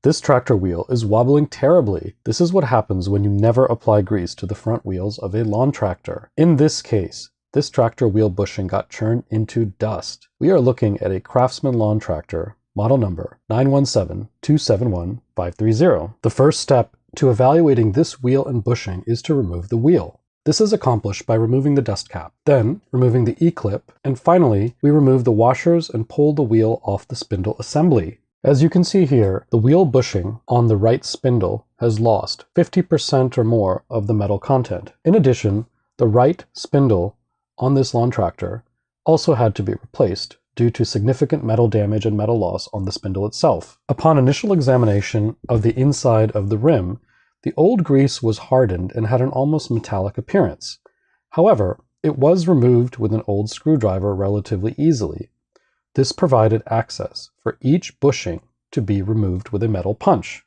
This tractor wheel is wobbling terribly. This is what happens when you never apply grease to the front wheels of a lawn tractor. In this case, this tractor wheel bushing got churned into dust. We are looking at a Craftsman Lawn Tractor, model number 917271530. The first step to evaluating this wheel and bushing is to remove the wheel. This is accomplished by removing the dust cap, then removing the E-clip, and finally, we remove the washers and pull the wheel off the spindle assembly. As you can see here, the wheel bushing on the right spindle has lost 50% or more of the metal content. In addition, the right spindle on this lawn tractor also had to be replaced due to significant metal damage and metal loss on the spindle itself. Upon initial examination of the inside of the rim, the old grease was hardened and had an almost metallic appearance. However, it was removed with an old screwdriver relatively easily. This provided access for each bushing to be removed with a metal punch.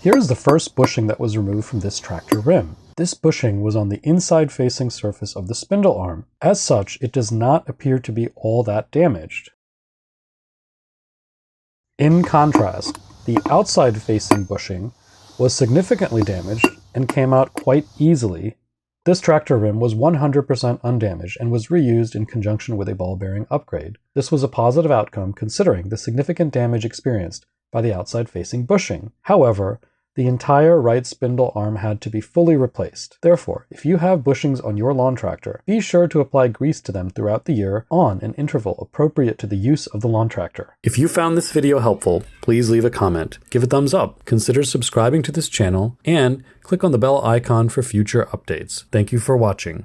Here is the first bushing that was removed from this tractor rim. This bushing was on the inside-facing surface of the spindle arm. As such, it does not appear to be all that damaged. In contrast, the outside-facing bushing was significantly damaged and came out quite easily. This tractor rim was 100% undamaged and was reused in conjunction with a ball bearing upgrade. This was a positive outcome considering the significant damage experienced by the outside-facing bushing. However, the entire right spindle arm had to be fully replaced. Therefore, if you have bushings on your lawn tractor, be sure to apply grease to them throughout the year on an interval appropriate to the use of the lawn tractor. If you found this video helpful, please leave a comment, give a thumbs up, consider subscribing to this channel, and click on the bell icon for future updates. Thank you for watching.